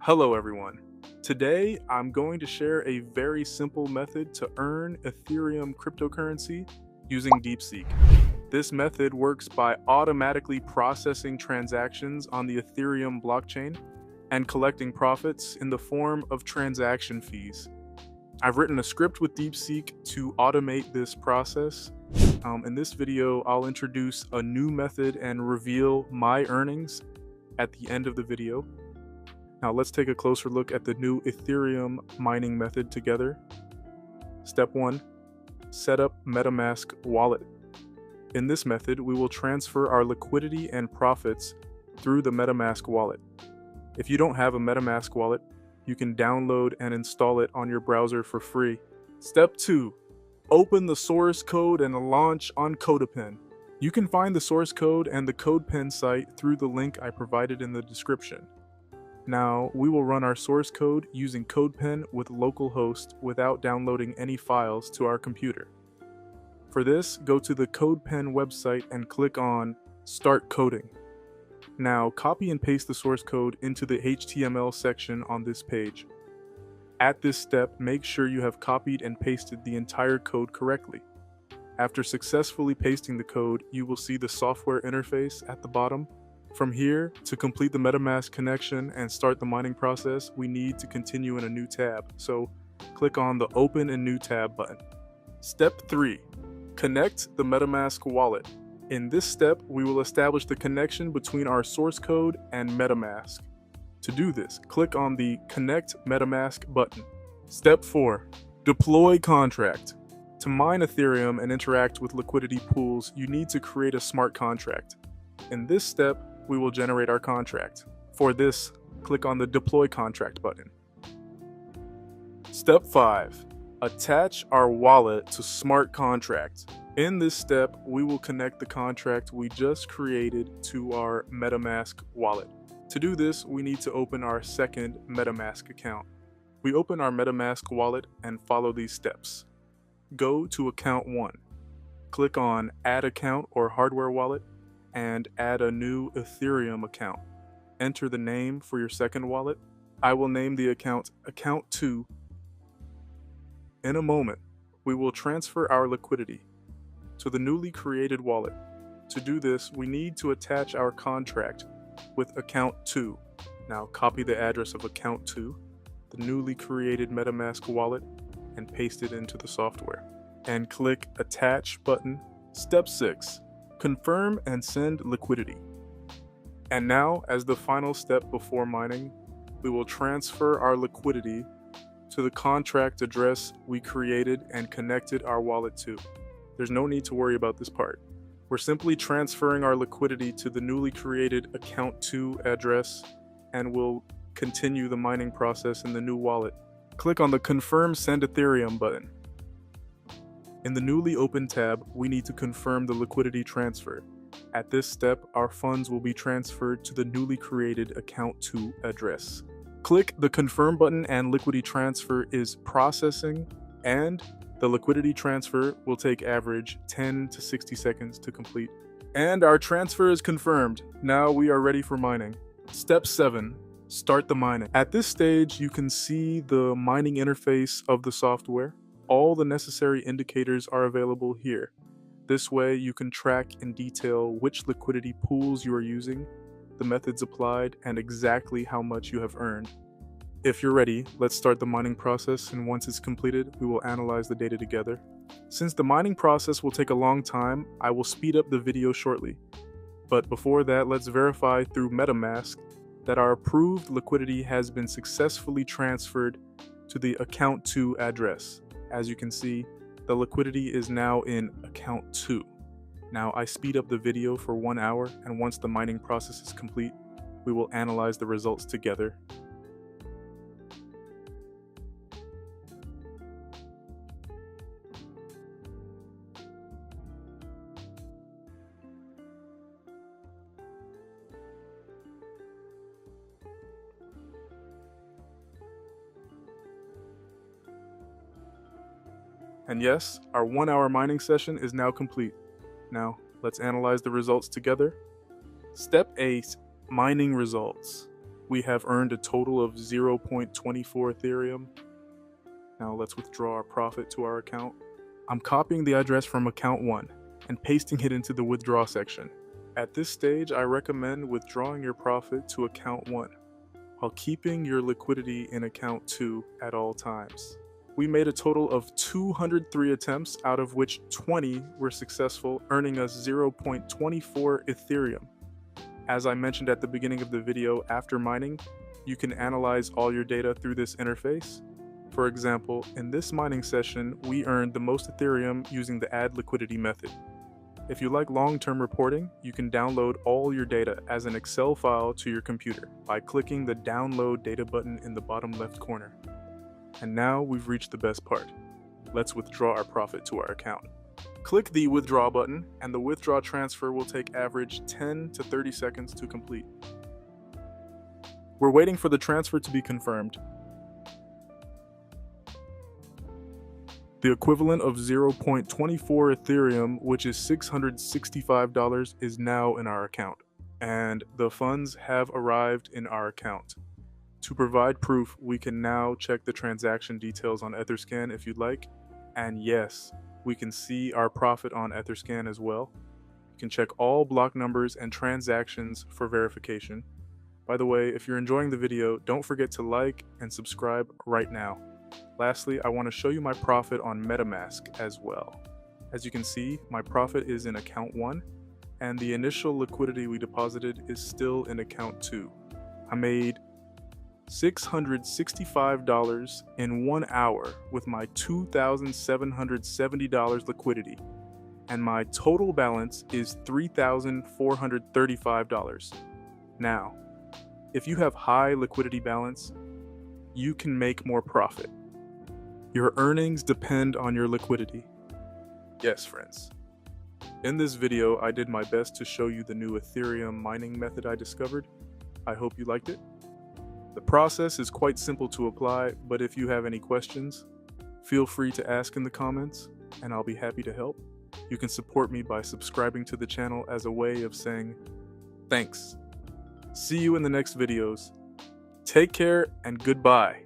Hello everyone. Today I'm going to share a very simple method to earn Ethereum cryptocurrency using DeepSeek. This method works by automatically processing transactions on the Ethereum blockchain and collecting profits in the form of transaction fees. I've written a script with DeepSeek to automate this process. In this video, I'll introduce a new method and reveal my earnings at the end of the video. Now let's take a closer look at the new Ethereum mining method together. Step 1. Set up Metamask wallet. In this method, we will transfer our liquidity and profits through the Metamask wallet. If you don't have a Metamask wallet, you can download and install it on your browser for free. Step 2. Open the source code and launch on Codepen. You can find the source code and the Codepen site through the link I provided in the description. Now, we will run our source code using Codepen with localhost without downloading any files to our computer. For this, go to the Codepen website and click on Start Coding. Now, copy and paste the source code into the HTML section on this page. At this step, make sure you have copied and pasted the entire code correctly. After successfully pasting the code, you will see the software interface at the bottom. From here, to complete the MetaMask connection and start the mining process, we need to continue in a new tab, so click on the Open in New Tab button. Step 3. Connect the MetaMask wallet. In this step, we will establish the connection between our source code and MetaMask. To do this, click on the Connect MetaMask button. Step 4. Deploy contract. To mine Ethereum and interact with liquidity pools, you need to create a smart contract. In this step, we will generate our contract. For this, click on the Deploy Contract button. Step 5. Attach our wallet to Smart Contract. In this step, we will connect the contract we just created to our MetaMask wallet. To do this, we need to open our second MetaMask account. We open our MetaMask wallet and follow these steps. Go to Account 1. Click on Add Account or Hardware Wallet and add a new Ethereum account. Enter the name for your second wallet. I will name the account Account 2. In a moment, we will transfer our liquidity to the newly created wallet. To do this, we need to attach our contract with Account 2. Now copy the address of Account 2, the newly created MetaMask wallet, and paste it into the software. And click Attach button. Step 6. Confirm and send liquidity. And now, as the final step before mining, we will transfer our liquidity to the contract address we created and connected our wallet to. There's no need to worry about this part. We're simply transferring our liquidity to the newly created Account 2 address, and we'll continue the mining process in the new wallet. Click on the Confirm Send Ethereum button. In the newly opened tab, we need to confirm the liquidity transfer. At this step, our funds will be transferred to the newly created Account 2 address. Click the Confirm button and liquidity transfer is processing, and the liquidity transfer will take average 10 to 60 seconds to complete. And our transfer is confirmed. Now we are ready for mining. Step 7. Start the mining. At this stage, you can see the mining interface of the software. All the necessary indicators are available here. This way you can track in detail which liquidity pools you are using, the methods applied, and exactly how much you have earned. If you're ready, let's start the mining process, and once it's completed, we will analyze the data together. Since the mining process will take a long time, I will speed up the video shortly. But before that, let's verify through MetaMask that our approved liquidity has been successfully transferred to the Account 2 address. As you can see, the liquidity is now in Account 2. Now I speed up the video for 1 hour, and once the mining process is complete, we will analyze the results together. And yes, our 1 hour mining session is now complete. Now, let's analyze the results together. Step 8. Mining results. We have earned a total of 0.24 Ethereum. Now let's withdraw our profit to our account. I'm copying the address from account 1 and pasting it into the withdraw section. At this stage, I recommend withdrawing your profit to account 1 while keeping your liquidity in account 2 at all times. We made a total of 203 attempts, out of which 20 were successful, earning us 0.24 Ethereum. As I mentioned at the beginning of the video, after mining, you can analyze all your data through this interface. For example, in this mining session, we earned the most Ethereum using the add liquidity method. If you like long-term reporting, you can download all your data as an Excel file to your computer by clicking the download data button in the bottom left corner. And now we've reached the best part. Let's withdraw our profit to our account. Click the withdraw button and the withdraw transfer will take average 10 to 30 seconds to complete. We're waiting for the transfer to be confirmed. The equivalent of 0.24 Ethereum, which is $665, is now in our account, and the funds have arrived in our account. To provide proof, we can now check the transaction details on Etherscan if you'd like, and yes, we can see our profit on Etherscan as well. You can check all block numbers and transactions for verification. By the way, if you're enjoying the video, don't forget to like and subscribe right now. Lastly, I want to show you my profit on Metamask as well. As you can see, my profit is in account 1, and the initial liquidity we deposited is still in account 2. I made $665 in 1 hour with my $2,770 liquidity, and my total balance is $3,435. Now, if you have high liquidity balance, you can make more profit. Your earnings depend on your liquidity. Yes, friends. In this video, I did my best to show you the new Ethereum mining method I discovered. I hope you liked it. The process is quite simple to apply, but if you have any questions, feel free to ask in the comments, and I'll be happy to help. You can support me by subscribing to the channel as a way of saying thanks. See you in the next videos. Take care and goodbye.